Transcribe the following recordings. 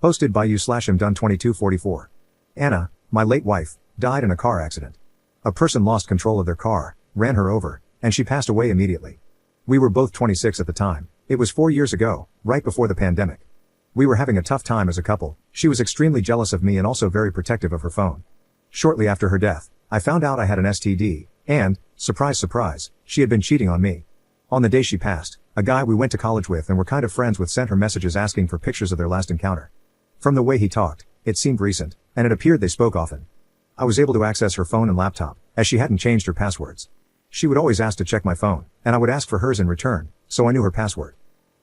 Posted by you/mdone2244. Anna, my late wife, died in a car accident. A person lost control of their car, ran her over, and she passed away immediately. We were both 26 at the time. It was 4 years ago, right before the pandemic. We were having a tough time as a couple. She was extremely jealous of me and also very protective of her phone. Shortly after her death, I found out I had an STD, and, surprise surprise, she had been cheating on me. On the day she passed, a guy we went to college with and were kind of friends with sent her messages asking for pictures of their last encounter. From the way he talked, it seemed recent, and it appeared they spoke often. I was able to access her phone and laptop, as she hadn't changed her passwords. She would always ask to check my phone, and I would ask for hers in return, so I knew her password.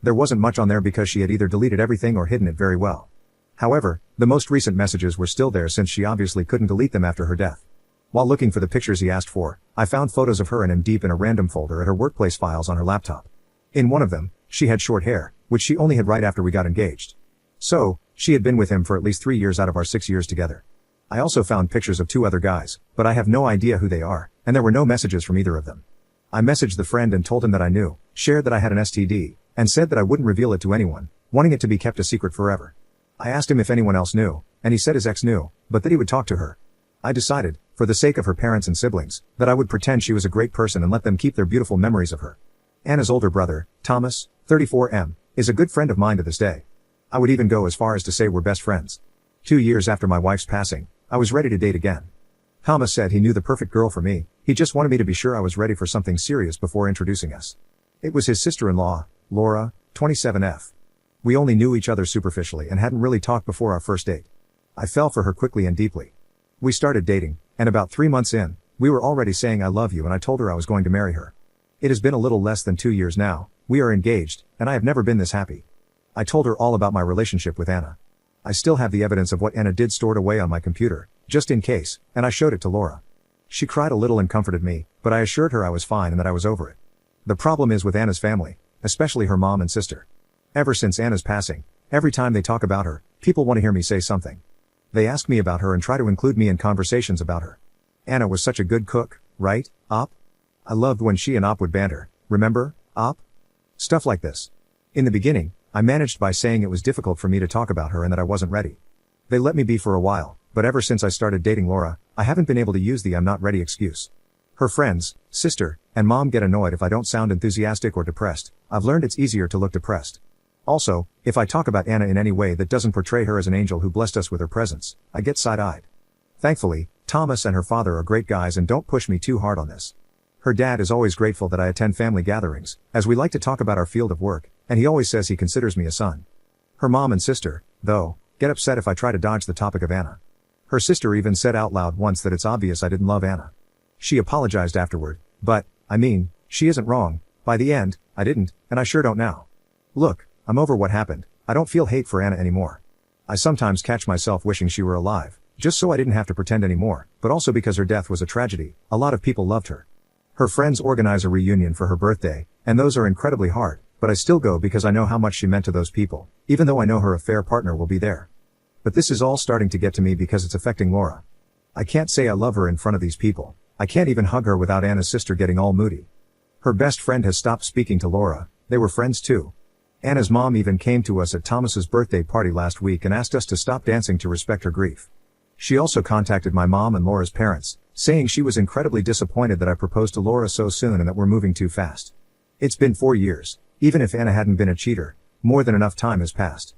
There wasn't much on there because she had either deleted everything or hidden it very well. However, the most recent messages were still there since she obviously couldn't delete them after her death. While looking for the pictures he asked for, I found photos of her and him deep in a random folder at her workplace files on her laptop. In one of them, she had short hair, which she only had right after we got engaged. So, she had been with him for at least 3 years out of our 6 years together. I also found pictures of 2 other guys, but I have no idea who they are, and there were no messages from either of them. I messaged the friend and told him that I knew, shared that I had an STD, and said that I wouldn't reveal it to anyone, wanting it to be kept a secret forever. I asked him if anyone else knew, and he said his ex knew, but that he would talk to her. I decided, for the sake of her parents and siblings, that I would pretend she was a great person and let them keep their beautiful memories of her. Anna's older brother, Thomas, 34M, is a good friend of mine to this day. I would even go as far as to say we're best friends. 2 years after my wife's passing, I was ready to date again. Thomas said he knew the perfect girl for me, he just wanted me to be sure I was ready for something serious before introducing us. It was his sister-in-law, Laura, 27F. We only knew each other superficially and hadn't really talked before our first date. I fell for her quickly and deeply. We started dating, and about 3 months in, we were already saying I love you and I told her I was going to marry her. It has been a little less than 2 years now, we are engaged, and I have never been this happy. I told her all about my relationship with Anna. I still have the evidence of what Anna did stored away on my computer, just in case, and I showed it to Laura. She cried a little and comforted me, but I assured her I was fine and that I was over it. The problem is with Anna's family, especially her mom and sister. Ever since Anna's passing, every time they talk about her, people want to hear me say something. They ask me about her and try to include me in conversations about her. Anna was such a good cook, right, Op? I loved when she and Op would banter, remember, Op? Stuff like this. In the beginning, I managed by saying it was difficult for me to talk about her and that I wasn't ready. They let me be for a while, but ever since I started dating Laura, I haven't been able to use the I'm not ready excuse. Her friends, sister, and mom get annoyed if I don't sound enthusiastic or depressed. I've learned it's easier to look depressed. Also, if I talk about Anna in any way that doesn't portray her as an angel who blessed us with her presence, I get side-eyed. Thankfully, Thomas and her father are great guys and don't push me too hard on this. Her dad is always grateful that I attend family gatherings, as we like to talk about our field of work, and he always says he considers me a son. Her mom and sister, though, get upset if I try to dodge the topic of Anna. Her sister even said out loud once that it's obvious I didn't love Anna. She apologized afterward, but, I mean, she isn't wrong. By the end, I didn't, and I sure don't now. Look, I'm over what happened. I don't feel hate for Anna anymore. I sometimes catch myself wishing she were alive, just so I didn't have to pretend anymore, but also because her death was a tragedy. A lot of people loved her. Her friends organize a reunion for her birthday, and those are incredibly hard, but I still go because I know how much she meant to those people, even though I know her affair partner will be there. But this is all starting to get to me because it's affecting Laura. I can't say I love her in front of these people. I can't even hug her without Anna's sister getting all moody. Her best friend has stopped speaking to Laura. They were friends too. Anna's mom even came to us at Thomas's birthday party last week and asked us to stop dancing to respect her grief. She also contacted my mom and Laura's parents, saying she was incredibly disappointed that I proposed to Laura so soon and that we're moving too fast. It's been 4 years. Even if Anna hadn't been a cheater, more than enough time has passed.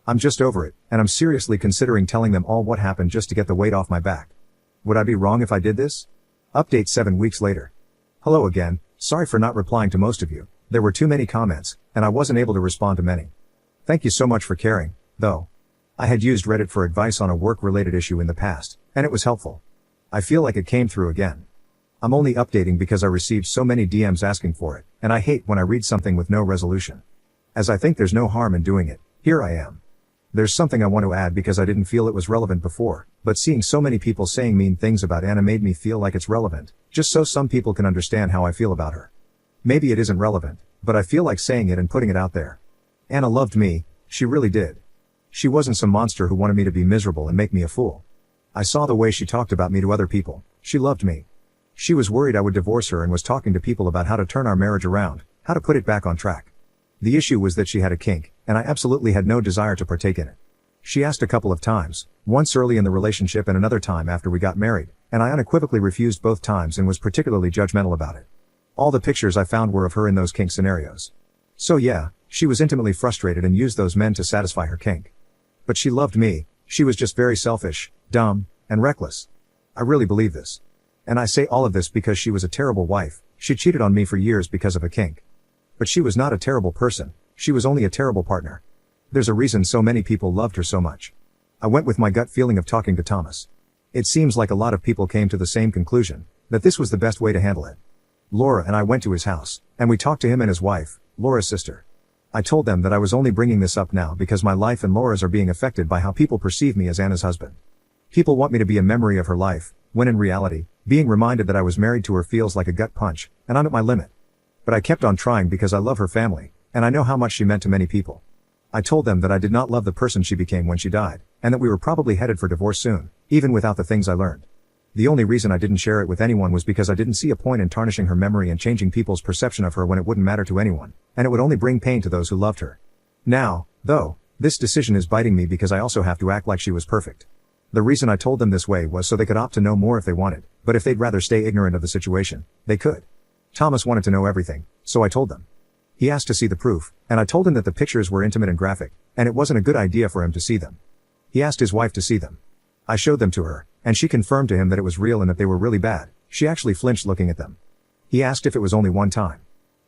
I'm just over it, and I'm seriously considering telling them all what happened just to get the weight off my back. Would I be wrong if I did this? Update 7 weeks later. Hello again, sorry for not replying to most of you. There were too many comments, and I wasn't able to respond to many. Thank you so much for caring, though. I had used Reddit for advice on a work-related issue in the past, and it was helpful. I feel like it came through again. I'm only updating because I received so many DMs asking for it, and I hate when I read something with no resolution. As I think there's no harm in doing it, here I am. There's something I want to add because I didn't feel it was relevant before, but seeing so many people saying mean things about Anna made me feel like it's relevant, just so some people can understand how I feel about her. Maybe it isn't relevant, but I feel like saying it and putting it out there. Anna loved me, she really did. She wasn't some monster who wanted me to be miserable and make me a fool. I saw the way she talked about me to other people. She loved me. She was worried I would divorce her and was talking to people about how to turn our marriage around, how to put it back on track. The issue was that she had a kink, and I absolutely had no desire to partake in it. She asked a couple of times, once early in the relationship and another time after we got married, and I unequivocally refused both times and was particularly judgmental about it. All the pictures I found were of her in those kink scenarios. So yeah, she was intimately frustrated and used those men to satisfy her kink. But she loved me, she was just very selfish, dumb, and reckless. I really believe this. And I say all of this because she was a terrible wife, she cheated on me for years because of a kink. But she was not a terrible person, she was only a terrible partner. There's a reason so many people loved her so much. I went with my gut feeling of talking to Thomas. It seems like a lot of people came to the same conclusion, that this was the best way to handle it. Laura and I went to his house, and we talked to him and his wife, Laura's sister. I told them that I was only bringing this up now because my life and Laura's are being affected by how people perceive me as Anna's husband. People want me to be a memory of her life, when in reality, being reminded that I was married to her feels like a gut punch, and I'm at my limit. But I kept on trying because I love her family, and I know how much she meant to many people. I told them that I did not love the person she became when she died, and that we were probably headed for divorce soon, even without the things I learned. The only reason I didn't share it with anyone was because I didn't see a point in tarnishing her memory and changing people's perception of her when it wouldn't matter to anyone, and it would only bring pain to those who loved her. Now, though, this decision is biting me because I also have to act like she was perfect. The reason I told them this way was so they could opt to know more if they wanted, but if they'd rather stay ignorant of the situation, they could. Thomas wanted to know everything, so I told them. He asked to see the proof, and I told him that the pictures were intimate and graphic, and it wasn't a good idea for him to see them. He asked his wife to see them. I showed them to her, and she confirmed to him that it was real and that they were really bad. She actually flinched looking at them. He asked if it was only one time.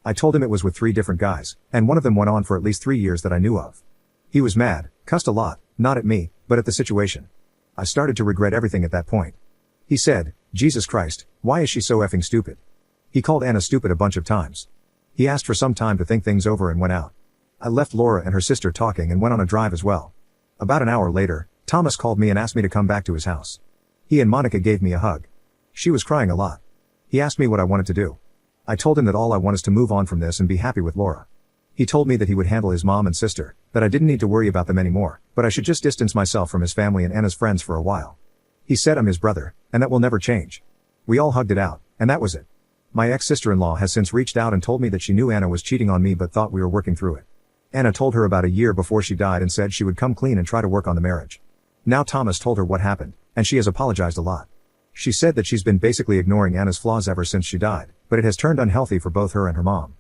I told him it was with 3 different guys, and one of them went on for at least 3 years that I knew of. He was mad, cussed a lot, not at me, but at the situation. I started to regret everything at that point. He said, "Jesus Christ, why is she so effing stupid?" He called Anna stupid a bunch of times. He asked for some time to think things over and went out. I left Laura and her sister talking and went on a drive as well. About an hour later, Thomas called me and asked me to come back to his house. He and Monica gave me a hug. She was crying a lot. He asked me what I wanted to do. I told him that all I want is to move on from this and be happy with Laura. He told me that he would handle his mom and sister, that I didn't need to worry about them anymore, but I should just distance myself from his family and Anna's friends for a while. He said I'm his brother, and that will never change. We all hugged it out, and that was it. My ex-sister-in-law has since reached out and told me that she knew Anna was cheating on me but thought we were working through it. Anna told her about a year before she died and said she would come clean and try to work on the marriage. Now Thomas told her what happened, and she has apologized a lot. She said that she's been basically ignoring Anna's flaws ever since she died, but it has turned unhealthy for both her and her mom.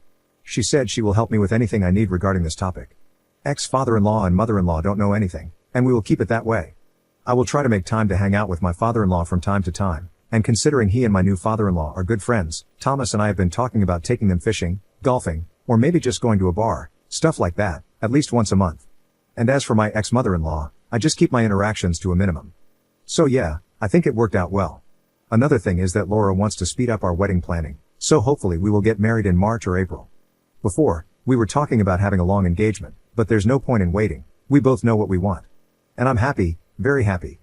She said she will help me with anything I need regarding this topic. Ex-father-in-law and mother-in-law don't know anything, and we will keep it that way. I will try to make time to hang out with my father-in-law from time to time, and considering he and my new father-in-law are good friends, Thomas and I have been talking about taking them fishing, golfing, or maybe just going to a bar, stuff like that, at least once a month. And as for my ex-mother-in-law, I just keep my interactions to a minimum. So yeah, I think it worked out well. Another thing is that Laura wants to speed up our wedding planning, so hopefully we will get married in March or April. Before, we were talking about having a long engagement, but there's no point in waiting, we both know what we want. And I'm happy, very happy.